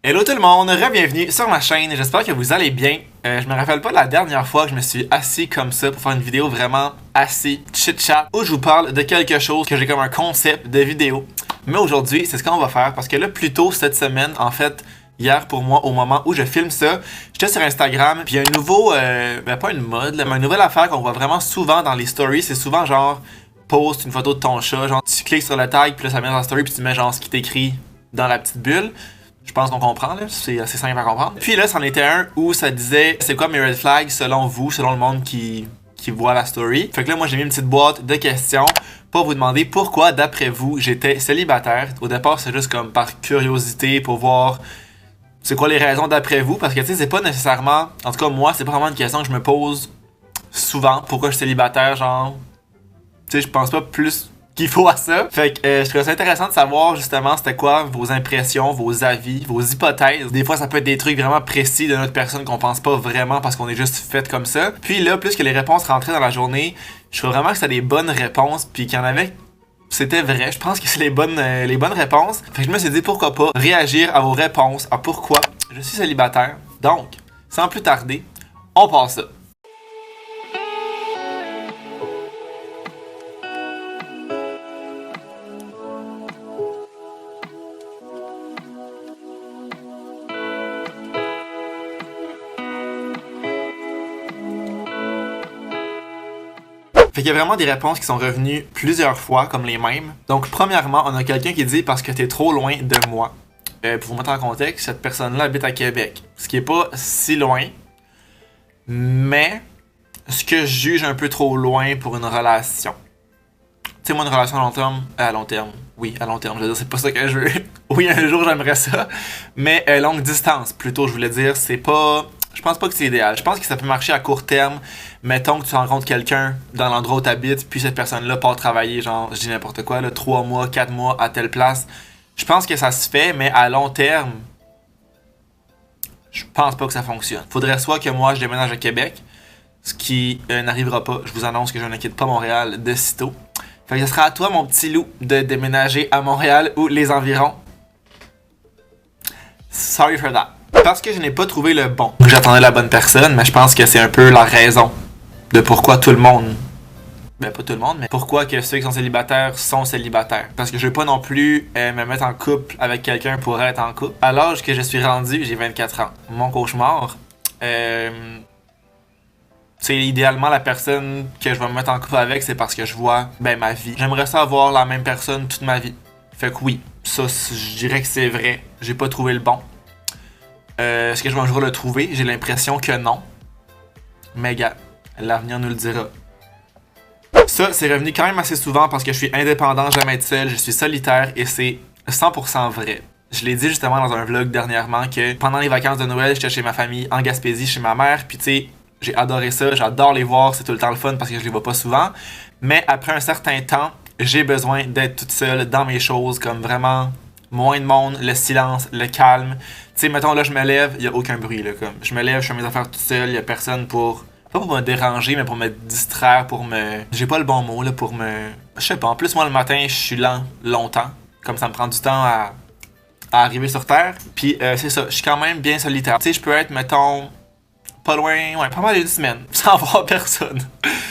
Hello tout le monde, re-bienvenue sur ma chaîne, j'espère que vous allez bien. Je me rappelle pas la dernière fois que je me suis assis comme ça pour faire une vidéo vraiment assez chit-chat où je vous parle de quelque chose que j'ai comme un concept de vidéo. Mais aujourd'hui, c'est ce qu'on va faire parce que là, plus tôt cette semaine, en fait, hier pour moi, au moment où je filme ça, j'étais sur Instagram, puis il y a un nouveau, pas une mode, là, mais une nouvelle affaire qu'on voit vraiment souvent dans les stories, c'est souvent genre, poste une photo de ton chat, genre tu cliques sur le tag, puis là ça met dans la story, puis tu mets genre ce qui t'écrit dans la petite bulle. Je pense qu'on comprend, là. C'est assez simple à comprendre. Puis là, c'en était un où ça disait c'est quoi mes red flags selon vous, selon le monde qui voit la story. Fait que là, moi, j'ai mis une petite boîte de questions pour vous demander pourquoi, d'après vous, j'étais célibataire. Au départ, c'est juste comme par curiosité pour voir c'est quoi les raisons d'après vous. Parce que, tu sais, c'est pas nécessairement. En tout cas, moi, c'est pas vraiment une question que je me pose souvent. Pourquoi je suis célibataire, genre. Tu sais, je pense pas plus qu'il faut à ça. Fait que je trouvais ça intéressant de savoir justement c'était quoi vos impressions, vos avis, vos hypothèses. Des fois ça peut être des trucs vraiment précis de notre personne qu'on pense pas vraiment parce qu'on est juste fait comme ça. Puis là, plus que les réponses rentraient dans la journée, je trouvais vraiment que c'était des bonnes réponses puis qu'il y en avait c'était vrai. Je pense que c'est les bonnes réponses. Fait que je me suis dit pourquoi pas réagir à vos réponses, à pourquoi je suis célibataire. Donc, sans plus tarder, on passe ça. Fait qu'il y a vraiment des réponses qui sont revenues plusieurs fois, comme les mêmes. Donc, premièrement, on a quelqu'un qui dit « parce que t'es trop loin de moi ». Pour vous mettre en contexte, cette personne-là habite à Québec. Ce qui est pas si loin, mais ce que je juge un peu trop loin pour une relation. Tu sais, moi, une relation à long terme, oui, à long terme, je veux dire, c'est pas ça que je veux. Oui, un jour, j'aimerais ça, mais longue distance, plutôt, je voulais dire, c'est pas... Je pense pas que c'est idéal. Je pense que ça peut marcher à court terme. Mettons que tu rencontres quelqu'un dans l'endroit où tu habites, puis cette personne-là part travailler, genre, je dis n'importe quoi, là, 3 mois, 4 mois à telle place. Je pense que ça se fait, mais à long terme, je pense pas que ça fonctionne. Faudrait soit que moi, je déménage à Québec, ce qui n'arrivera pas. Je vous annonce que je ne quitte pas Montréal de sitôt. Fait que ce sera à toi, mon petit loup, de déménager à Montréal ou les environs. Sorry for that. Parce que je n'ai pas trouvé le bon. J'attendais la bonne personne, mais je pense que c'est un peu la raison de pourquoi tout le monde... Ben pas tout le monde, mais pourquoi que ceux qui sont célibataires sont célibataires. Parce que je veux pas non plus me mettre en couple avec quelqu'un pour être en couple. À l'âge que je suis rendu, j'ai 24 ans. Mon cauchemar, c'est idéalement la personne que je vais me mettre en couple avec, c'est parce que je vois ma vie. J'aimerais ça avoir la même personne toute ma vie. Fait que oui, ça je dirais que c'est vrai. J'ai pas trouvé le bon. Est-ce que je vais un jour le trouver? J'ai l'impression que non. Mais gars, l'avenir nous le dira. Ça, c'est revenu quand même assez souvent parce que je suis indépendant, jamais être seul, je suis solitaire et c'est 100% vrai. Je l'ai dit justement dans un vlog dernièrement que pendant les vacances de Noël, j'étais chez ma famille en Gaspésie, chez ma mère, puis tu sais, j'ai adoré ça, j'adore les voir, c'est tout le temps le fun parce que je les vois pas souvent. Mais après un certain temps, j'ai besoin d'être toute seule dans mes choses, comme vraiment moins de monde, le silence, le calme. Tu sais, mettons là, je me lève, il y a aucun bruit là, comme je me lève, je fais mes affaires toute seule, il y a personne pour... Pas pour me déranger, mais pour me distraire, pour me... J'ai pas le bon mot, là, pour me... Je sais pas, en plus, moi, le matin, je suis lent longtemps. Comme ça me prend du temps à arriver sur Terre. Puis, c'est ça, je suis quand même bien solitaire. Tu sais, je peux être, mettons, pas loin, pas mal d'une semaine, sans voir personne.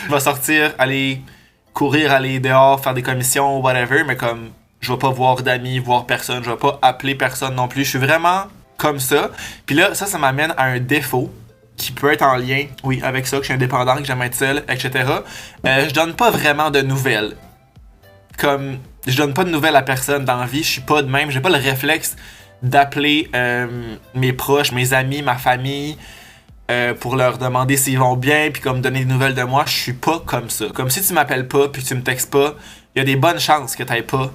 Je vais sortir, aller courir, aller dehors, faire des commissions, whatever, mais comme, je vais pas voir d'amis, voir personne, je vais pas appeler personne non plus. Je suis vraiment comme ça. Puis là, ça m'amène à un défaut qui peut être en lien, oui, avec ça, que je suis indépendant, que j'aime être seul, etc. Je donne pas vraiment de nouvelles. Comme, je donne pas de nouvelles à personne dans la vie, je suis pas de même, j'ai pas le réflexe d'appeler mes proches, mes amis, ma famille, pour leur demander s'ils vont bien, puis comme donner des nouvelles de moi, je suis pas comme ça. Comme si tu m'appelles pas, puis tu me textes pas, il y a des bonnes chances que t'aies pas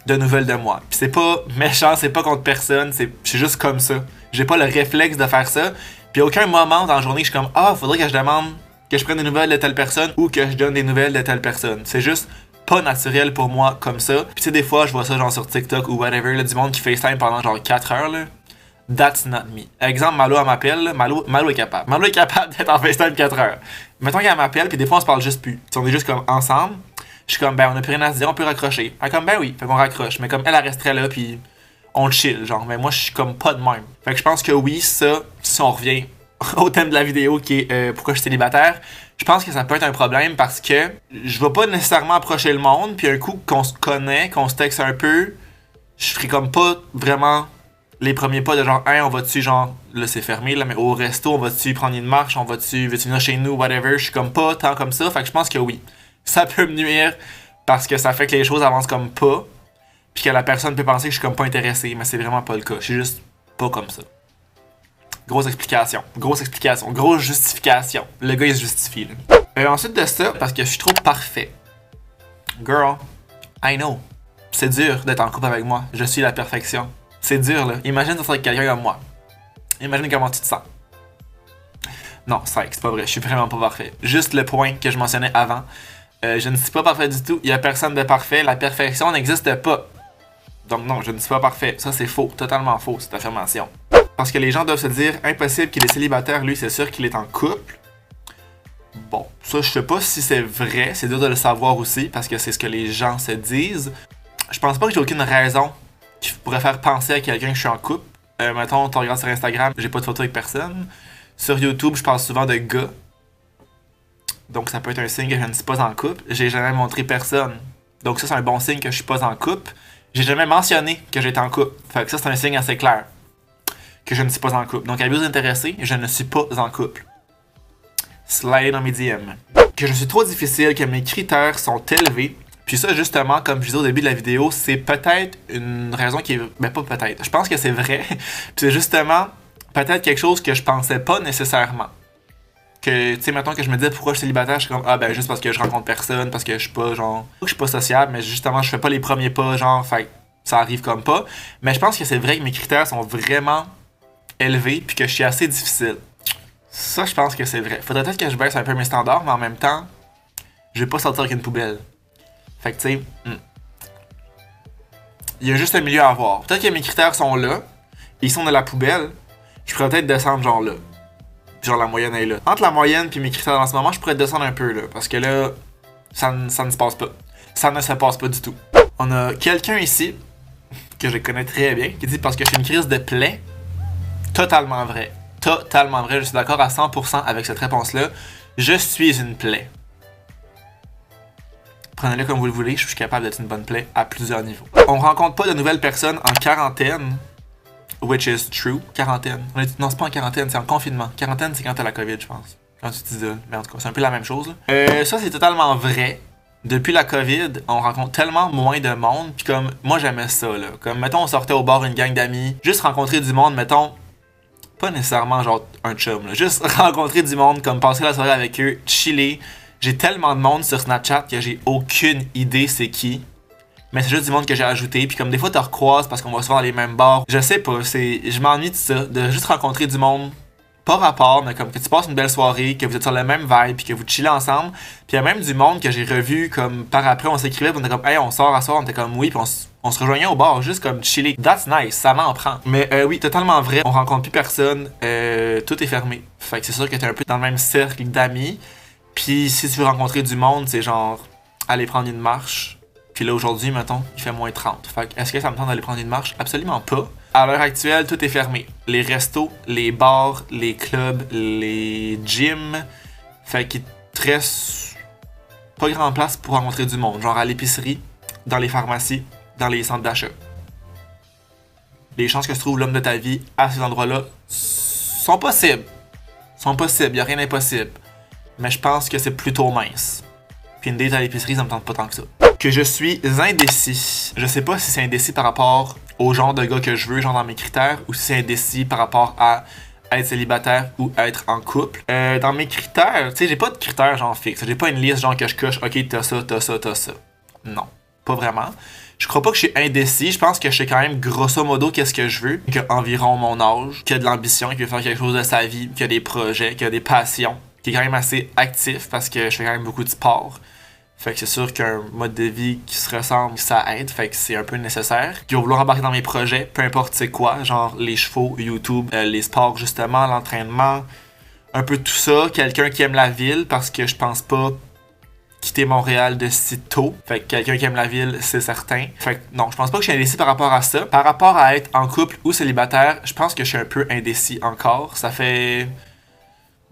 de nouvelles de moi. Puis c'est pas méchant, c'est pas contre personne, c'est juste comme ça. J'ai pas le réflexe de faire ça. Puis à aucun moment dans la journée, je suis comme « Ah, faudrait que je demande que je prenne des nouvelles de telle personne ou que je donne des nouvelles de telle personne. » C'est juste pas naturel pour moi comme ça. Puis tu sais, des fois, je vois ça genre sur TikTok ou whatever, là, du monde qui FaceTime pendant genre 4 heures, là. That's not me. Exemple, Malo, elle m'appelle, là. Malo est capable. Malo est capable d'être en FaceTime 4 heures. Mettons qu'elle m'appelle, puis des fois, on se parle juste plus. T'sais, on est juste comme ensemble. Je suis comme, ben, on a plus rien à se dire, on peut raccrocher. Elle est comme, ben oui, fait qu'on raccroche. Mais comme elle resterait là, puis on chill, genre. Mais moi, je suis comme pas de même. Fait que je pense que oui, ça, si on revient au thème de la vidéo qui est pourquoi je suis célibataire, je pense que ça peut être un problème parce que je vais pas nécessairement approcher le monde, puis un coup qu'on se connaît, qu'on se texte un peu, je ferai comme pas vraiment les premiers pas de genre, hey, on va-tu, genre, là c'est fermé, là, mais au resto, on va-tu prendre une marche, veux-tu venir chez nous, whatever, je suis comme pas tant comme ça, fait que je pense que oui. Ça peut me nuire parce que ça fait que les choses avancent comme pas, puis que la personne peut penser que je suis comme pas intéressé, mais c'est vraiment pas le cas, je suis juste pas comme ça. Grosse explication, grosse justification. Le gars il se justifie là. Ensuite de ça, parce que je suis trop parfait. Girl, I know. C'est dur d'être en couple avec moi, je suis la perfection. C'est dur là, imagine d'être avec quelqu'un comme moi. Imagine comment tu te sens. Non, c'est pas vrai, je suis vraiment pas parfait. Juste le point que je mentionnais avant. Je ne suis pas parfait du tout, il y a personne de parfait, la perfection n'existe pas. Donc non, je ne suis pas parfait, ça c'est faux, totalement faux cette affirmation. Parce que les gens doivent se dire, impossible qu'il est célibataire, lui c'est sûr qu'il est en couple. Bon, ça je sais pas si c'est vrai, c'est dur de le savoir aussi, parce que c'est ce que les gens se disent. Je pense pas que j'ai aucune raison qui pourrait faire penser à quelqu'un que je suis en couple. Mettons, tu regardes sur Instagram, j'ai pas de photo avec personne. Sur YouTube, je parle souvent de gars. Donc ça peut être un signe que je ne suis pas en couple. J'ai jamais montré personne. Donc ça c'est un bon signe que je suis pas en couple. J'ai jamais mentionné que j'étais en couple. Fait que ça c'est un signe assez clair que je ne suis pas en couple. Donc à vous intéresser, je ne suis pas en couple. Slide dans mes DM. Que je suis trop difficile, que mes critères sont élevés. Puis ça justement, comme je disais au début de la vidéo, c'est peut-être une raison qui est... Ben pas peut-être, je pense que c'est vrai. Puis c'est justement peut-être quelque chose que je pensais pas nécessairement. Que, tu sais, mettons que je me disais pourquoi je suis célibataire, je suis comme, ah ben juste parce que je rencontre personne, parce que je suis pas, genre, je suis pas sociable, mais justement, je fais pas les premiers pas, genre, fait que ça arrive comme pas. Mais je pense que c'est vrai que mes critères sont vraiment élevés, puis que je suis assez difficile. Ça, je pense que c'est vrai. Faudrait peut-être que je baisse un peu mes standards, mais en même temps, je vais pas sortir avec une poubelle. Fait que, tu sais, il y a juste un milieu à avoir. Peut-être que mes critères sont là, ils sont dans la poubelle, je pourrais peut-être descendre, genre là. Genre la moyenne est là. Entre la moyenne puis mes critères en ce moment, je pourrais descendre un peu là. Parce que là, ça ne se passe pas. Ça ne se passe pas du tout. On a quelqu'un ici, que je connais très bien, qui dit parce que j'ai une crise de plaie. Totalement vrai. Totalement vrai. Je suis d'accord à 100% avec cette réponse-là. Je suis une plaie. Prenez-le comme vous le voulez, je suis capable d'être une bonne plaie à plusieurs niveaux. On rencontre pas de nouvelles personnes en quarantaine. Which is true. Quarantaine. Non, c'est pas en quarantaine, c'est en confinement. Quarantaine, c'est quand t'as la COVID, je pense. Quand tu t'isoles. Mais en tout cas, c'est un peu la même chose. Là. Ça, c'est totalement vrai. Depuis la COVID, on rencontre tellement moins de monde. Puis comme, moi, j'aimais ça, là. Comme, mettons, on sortait au bar une gang d'amis. Juste rencontrer du monde, mettons. Pas nécessairement, genre, un chum, là. Juste rencontrer du monde, comme passer la soirée avec eux, chiller. J'ai tellement de monde sur Snapchat que j'ai aucune idée c'est qui. Mais c'est juste du monde que j'ai ajouté. Puis comme des fois, tu recroises parce qu'on va souvent dans les mêmes bars. Je sais pas, je m'ennuie de ça. De juste rencontrer du monde, pas rapport, mais comme que tu passes une belle soirée, que vous êtes sur le même vibe, puis que vous chillez ensemble. Puis il y a même du monde que j'ai revu, comme par après, on s'écrivait, puis on était comme, hey, on sort à soir, on était comme, oui, puis on se rejoignait au bar, juste comme chiller. That's nice, ça m'en prend. Mais oui, totalement vrai, on rencontre plus personne, tout est fermé. Fait que c'est sûr que t'es un peu dans le même cercle d'amis. Puis si tu veux rencontrer du monde, c'est genre, aller prendre une marche. Puis là, aujourd'hui, mettons, il fait moins 30. Fait que, est-ce que ça me tente d'aller prendre une marche? Absolument pas. À l'heure actuelle, tout est fermé. Les restos, les bars, les clubs, les gyms. Fait qu'il te reste pas grand place pour rencontrer du monde. Genre à l'épicerie, dans les pharmacies, dans les centres d'achat. Les chances que tu trouves l'homme de ta vie à ces endroits-là sont possibles. Y a rien d'impossible. Mais je pense que c'est plutôt mince. Puis une date à l'épicerie, ça me tente pas tant que ça. Que je suis indécis. Je sais pas si c'est indécis par rapport au genre de gars que je veux, genre dans mes critères, ou si c'est indécis par rapport à être célibataire ou être en couple. Dans mes critères, tu sais, j'ai pas de critères genre fixes. J'ai pas une liste genre que je coche, ok, t'as ça, t'as ça, t'as ça. Non, pas vraiment. Je crois pas que je suis indécis. Je pense que je sais quand même grosso modo qu'est-ce que je veux. Qui a environ mon âge, qui a de l'ambition, qui veut faire quelque chose de sa vie, qui a des projets, qui a des passions, qui est quand même assez actif parce que je fais quand même beaucoup de sport. Fait que c'est sûr qu'un mode de vie qui se ressemble, ça aide. Fait que c'est un peu nécessaire. Qui va vouloir embarquer dans mes projets, peu importe c'est quoi, genre les chevaux, YouTube, les sports justement, l'entraînement, un peu tout ça. Quelqu'un qui aime la ville parce que je pense pas quitter Montréal de si tôt. Fait que quelqu'un qui aime la ville, c'est certain. Fait que non, je pense pas que je suis indécis par rapport à ça. Par rapport à être en couple ou célibataire, je pense que je suis un peu indécis encore. Ça fait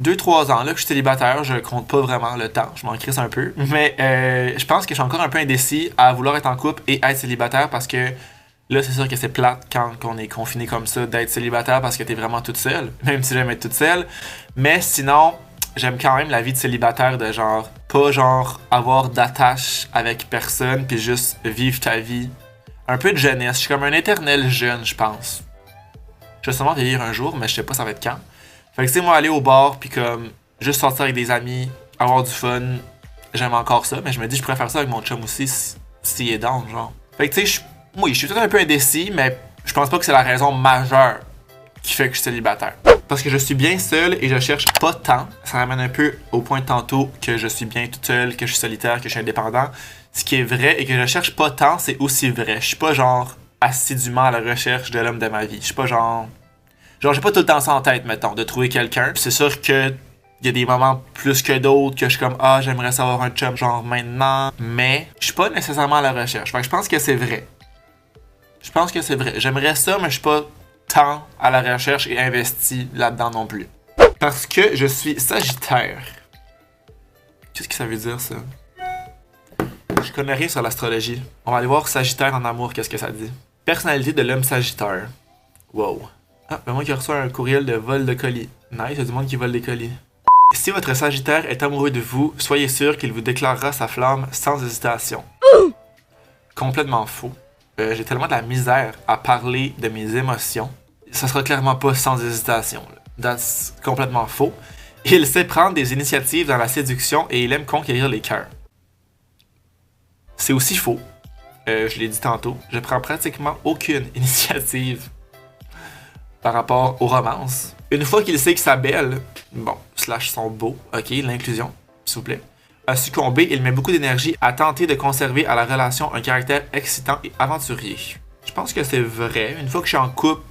2-3 ans là que je suis célibataire, je compte pas vraiment le temps, je m'en crisse un peu. Mais je pense que je suis encore un peu indécis à vouloir être en couple et être célibataire parce que là, c'est sûr que c'est plate quand on est confiné comme ça d'être célibataire parce que t'es vraiment toute seule, même si j'aime être toute seule. Mais sinon, j'aime quand même la vie de célibataire de genre, pas genre avoir d'attache avec personne puis juste vivre ta vie. Un peu de jeunesse, je suis comme un éternel jeune, je pense. Je vais sûrement vieillir un jour, mais je sais pas ça va être quand. Fait que tu sais, moi, aller au bar puis comme juste sortir avec des amis, avoir du fun, j'aime encore ça, mais je me dis je pourrais faire ça avec mon chum aussi s'il est down, genre. Fait que tu sais, oui, je suis peut-être un peu indécis, mais je pense pas que c'est la raison majeure qui fait que je suis célibataire. Parce que je suis bien seul et je cherche pas tant. Ça ramène un peu au point de tantôt que je suis bien toute seule, que je suis solitaire, que je suis indépendant. Ce qui est vrai et que je cherche pas tant, c'est aussi vrai. Je suis pas genre assidûment à la recherche de l'homme de ma vie. Je suis pas genre j'ai pas tout le temps ça en tête, mettons, de trouver quelqu'un. C'est sûr que il y a des moments plus que d'autres que je suis comme ah, j'aimerais savoir un chum genre maintenant, mais je suis pas nécessairement à la recherche. Fait que je pense que c'est vrai. Je pense que c'est vrai. J'aimerais ça, mais je suis pas tant à la recherche et investi là-dedans non plus. Parce que je suis Sagittaire. Qu'est-ce que ça veut dire, ça? Je connais rien sur l'astrologie. On va aller voir Sagittaire en amour, qu'est-ce que ça dit. Personnalité de l'homme Sagittaire. Wow. Ah, ben moi qui reçois un courriel de vol de colis. Nice, il y a du monde qui vole des colis. Si votre Sagittaire est amoureux de vous, soyez sûr qu'il vous déclarera sa flamme sans hésitation. Complètement faux. J'ai tellement de la misère à parler de mes émotions. Ça sera clairement pas sans hésitation. That's complètement faux. Il sait prendre des initiatives dans la séduction et il aime conquérir les cœurs. C'est aussi faux. Je l'ai dit tantôt. Je prends pratiquement aucune initiative par rapport aux romances. Une fois qu'il sait que sa belle, slash son beau, ok, l'inclusion, s'il vous plaît, a succombé, il met beaucoup d'énergie à tenter de conserver à la relation un caractère excitant et aventurier. Je pense que c'est vrai. Une fois que je suis en couple,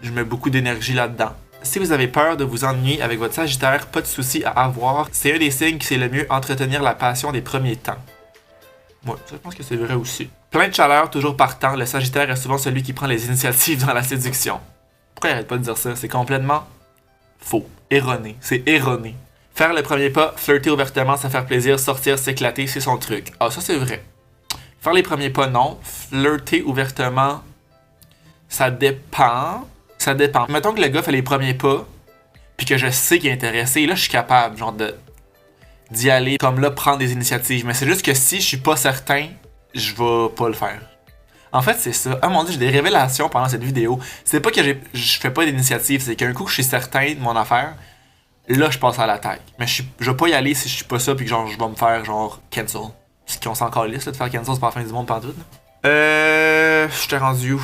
je mets beaucoup d'énergie là-dedans. Si vous avez peur de vous ennuyer avec votre Sagittaire, pas de souci à avoir. C'est un des signes qui sait le mieux entretenir la passion des premiers temps. Ouais, ça, je pense que c'est vrai aussi. Plein de chaleur, toujours partant, le Sagittaire est souvent celui qui prend les initiatives dans la séduction. Pourquoi il arrête pas de dire ça? C'est complètement faux. Erroné. C'est erroné. Faire le premier pas, flirter ouvertement, ça faire plaisir, sortir, s'éclater, c'est son truc. Ah, ça c'est vrai. Faire les premiers pas, non. Flirter ouvertement, ça dépend. Ça dépend. Mettons que le gars fait les premiers pas, puis que je sais qu'il est intéressé, là je suis capable, genre d'y aller, comme là, prendre des initiatives. Mais c'est juste que si je suis pas certain, je vais pas le faire. En fait, c'est ça. Ah mon dieu, j'ai des révélations pendant cette vidéo. C'est pas que je fais pas d'initiative, c'est qu'un coup que je suis certain de mon affaire, là je passe à l'attaque. Mais je vais pas y aller si je suis pas ça, puis que genre je vais me faire genre cancel. Ce qu'on s'en calisse là, de faire cancel, c'est pas la fin du monde pantoute. Je t'ai rendu où?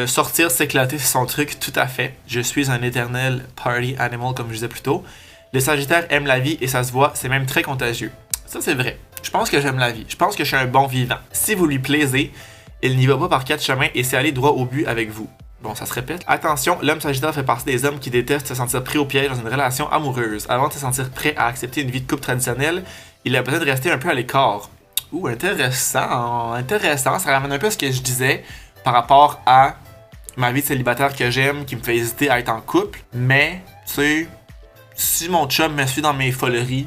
Sortir, s'éclater, c'est son truc, tout à fait. Je suis un éternel party animal, comme je disais plus tôt. Le Sagittaire aime la vie et ça se voit, c'est même très contagieux. Ça, c'est vrai. Je pense que j'aime la vie. Je pense que je suis un bon vivant. Si vous lui plaisez, il n'y va pas par 4 chemins et c'est aller droit au but avec vous. Bon, ça se répète. Attention, l'homme Sagittaire fait partie des hommes qui détestent se sentir pris au piège dans une relation amoureuse. Avant de se sentir prêt à accepter une vie de couple traditionnelle, il a besoin de rester un peu à l'écart. Ouh, intéressant. Intéressant. Ça ramène un peu à ce que je disais par rapport à ma vie de célibataire que j'aime, qui me fait hésiter à être en couple. Mais, tu sais, si mon chum me suit dans mes foleries,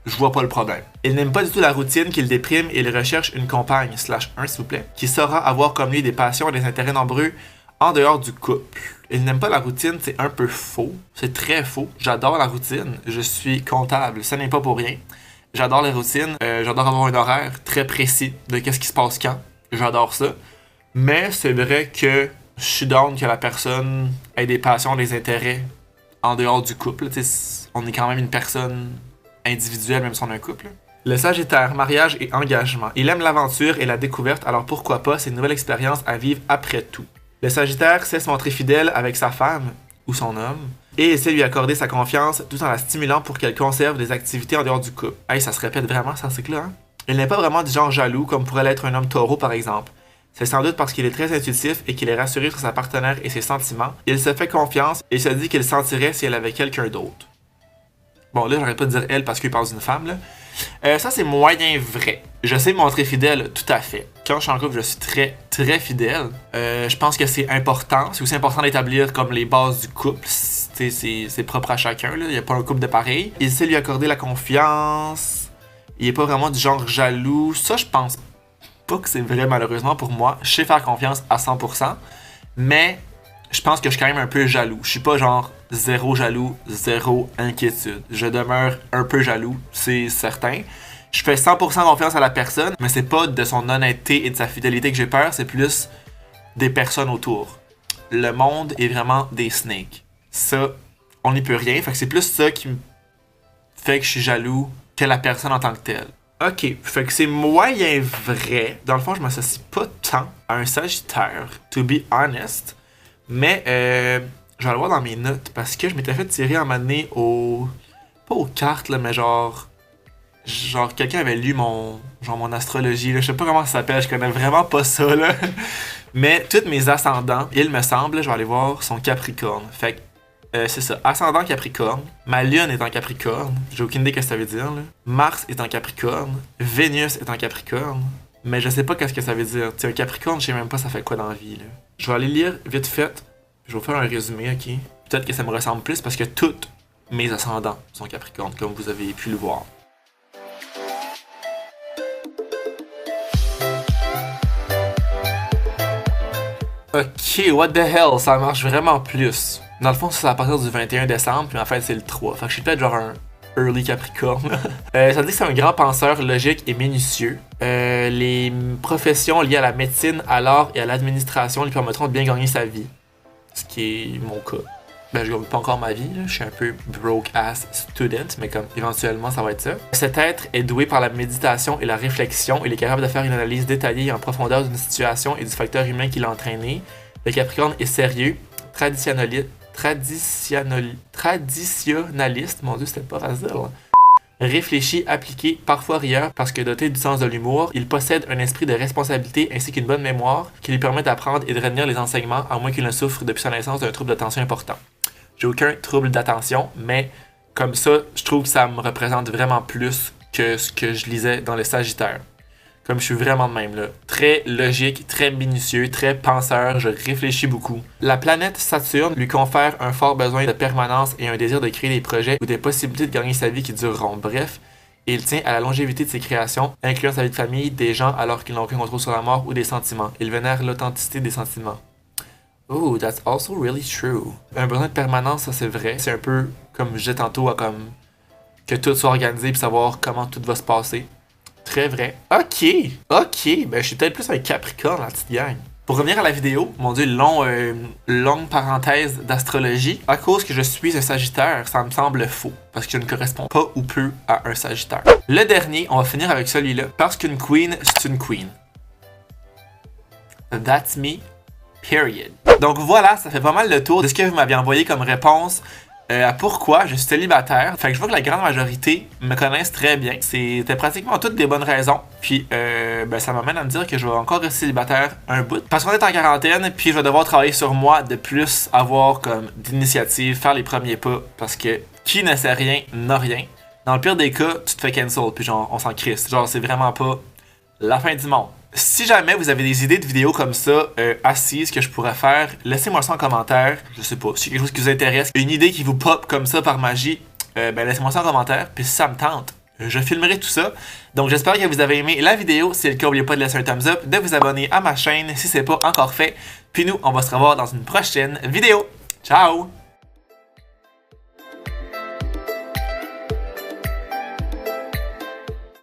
je vois pas le problème. Il n'aime pas du tout la routine qu'il déprime et il recherche une compagne, /1 s'il vous plaît, qui saura avoir comme lui des passions et des intérêts nombreux en dehors du couple. Il n'aime pas la routine, c'est un peu faux. C'est très faux. J'adore la routine. Je suis comptable, ça n'est pas pour rien. J'adore les routines. J'adore avoir un horaire très précis de qu'est-ce qui se passe quand. J'adore ça. Mais c'est vrai que je suis down que la personne ait des passions, des intérêts en dehors du couple. T'sais, on est quand même une personne individuelle, même si on a un couple. Le Sagittaire, mariage et engagement. Il aime l'aventure et la découverte, alors pourquoi pas, c'est une nouvelle expérience à vivre après tout. Le Sagittaire sait se montrer fidèle avec sa femme ou son homme et essaie de lui accorder sa confiance tout en la stimulant pour qu'elle conserve des activités en dehors du couple. Hey, ça se répète vraiment, ça, c'est clair, hein? Il n'est pas vraiment du genre jaloux, comme pourrait l'être un homme taureau, par exemple. C'est sans doute parce qu'il est très intuitif et qu'il est rassuré sur sa partenaire et ses sentiments. Il se fait confiance et se dit qu'il sentirait si elle avait quelqu'un d'autre. Bon, là, j'arrête pas de dire elle parce qu'il parle d'une femme, là. Ça, c'est moyen vrai. Je sais me montrer fidèle, tout à fait. Quand je suis en couple, je suis très, très fidèle. Je pense que c'est important. C'est aussi important d'établir comme les bases du couple. C'est propre à chacun, là. Il n'y a pas un couple de pareil. Il sait lui accorder la confiance. Il est pas vraiment du genre jaloux. Ça, je pense pas que c'est vrai, malheureusement, pour moi. Je sais faire confiance à 100%. Mais je pense que je suis quand même un peu jaloux. Je suis pas genre zéro jaloux, zéro inquiétude. Je demeure un peu jaloux, c'est certain. Je fais 100% confiance à la personne, mais c'est pas de son honnêteté et de sa fidélité que j'ai peur, c'est plus des personnes autour. Le monde est vraiment des snakes. Ça, on n'y peut rien. Fait que c'est plus ça qui me fait que je suis jaloux que la personne en tant que telle. Ok, fait que c'est moyen vrai. Dans le fond, je m'associe pas tant à un Sagittaire, to be honest. Mais je vais aller voir dans mes notes parce que je m'étais fait tirer en année au. Pas aux cartes, là, mais genre. Genre, quelqu'un avait lu mon astrologie, là. Je sais pas comment ça s'appelle, je connais vraiment pas ça, là. Mais tous mes ascendants, il me semble, je vais aller voir, sont Capricorne. Fait que, c'est ça. Ascendant Capricorne. Ma lune est en Capricorne. J'ai aucune idée ce que ça veut dire, là. Mars est en Capricorne. Vénus est en Capricorne. Mais je sais pas qu'est-ce que ça veut dire. Tu sais, un Capricorne, je sais même pas ça fait quoi dans la vie, là. Je vais aller lire vite fait. Je vais vous faire un résumé, ok? Peut-être que ça me ressemble plus parce que tous mes ascendants sont Capricorne, comme vous avez pu le voir. Ok, what the hell, ça marche vraiment plus. Dans le fond, c'est à partir du 21 décembre, puis en fait, c'est le 3. Fait que je suis peut-être genre un early Capricorne. Ça dit que c'est un grand penseur logique et minutieux. Les professions liées à la médecine, à l'art et à l'administration lui permettront de bien gagner sa vie. Ce qui est mon cas. Ben, je gagne pas encore ma vie, là. Je suis un peu broke ass student, mais comme éventuellement ça va être ça. Cet être est doué par la méditation et la réflexion. Il est capable de faire une analyse détaillée et en profondeur d'une situation et du facteur humain qui l'a entraîné. Le Capricorne est sérieux, traditionnaliste, mon dieu, c'était pas facile. Hein. Réfléchi, appliqué, parfois rieur, parce que doté du sens de l'humour, il possède un esprit de responsabilité ainsi qu'une bonne mémoire qui lui permet d'apprendre et de retenir les enseignements à moins qu'il ne souffre depuis sa naissance d'un trouble d'attention important. J'ai aucun trouble d'attention, mais comme ça, je trouve que ça me représente vraiment plus que ce que je lisais dans le Sagittaire. Comme je suis vraiment de même, là. Très logique, très minutieux, très penseur, je réfléchis beaucoup. La planète Saturne lui confère un fort besoin de permanence et un désir de créer des projets ou des possibilités de gagner sa vie qui dureront. Bref, il tient à la longévité de ses créations, incluant sa vie de famille, des gens alors qu'ils n'ont aucun contrôle sur la mort ou des sentiments. Il vénère l'authenticité des sentiments. Oh, that's also really true. Un besoin de permanence, ça c'est vrai. C'est un peu comme je disais tantôt, comme que tout soit organisé puis savoir comment tout va se passer. Très vrai. Ok, ben je suis peut-être plus un Capricorne, la petite gang. Pour revenir à la vidéo, mon dieu, longue parenthèse d'astrologie. À cause que je suis un Sagittaire, ça me semble faux, parce que je ne corresponds pas ou peu à un Sagittaire. Le dernier, on va finir avec celui-là. Parce qu'une queen, c'est une queen. That's me, period. Donc voilà, ça fait pas mal le tour de ce que vous m'aviez envoyé comme réponse. À pourquoi je suis célibataire. Fait que je vois que la grande majorité me connaissent très bien. C'était pratiquement toutes des bonnes raisons. Puis ben, ça m'amène à me dire que je vais encore rester célibataire un bout. Parce qu'on est en quarantaine, puis je vais devoir travailler sur moi de plus avoir comme d'initiative, faire les premiers pas. Parce que qui ne sait rien n'a rien. Dans le pire des cas, tu te fais cancel, puis genre on s'en crisse. Genre c'est vraiment pas la fin du monde. Si jamais vous avez des idées de vidéos comme ça, assises, que je pourrais faire, laissez-moi ça en commentaire. Je sais pas, si quelque chose qui vous intéresse, une idée qui vous pop comme ça par magie, ben laissez-moi ça en commentaire. Puis si ça me tente, je filmerai tout ça. Donc j'espère que vous avez aimé la vidéo. Si c'est le cas, n'oubliez pas de laisser un thumbs up, de vous abonner à ma chaîne si c'est pas encore fait. Puis nous, on va se revoir dans une prochaine vidéo. Ciao!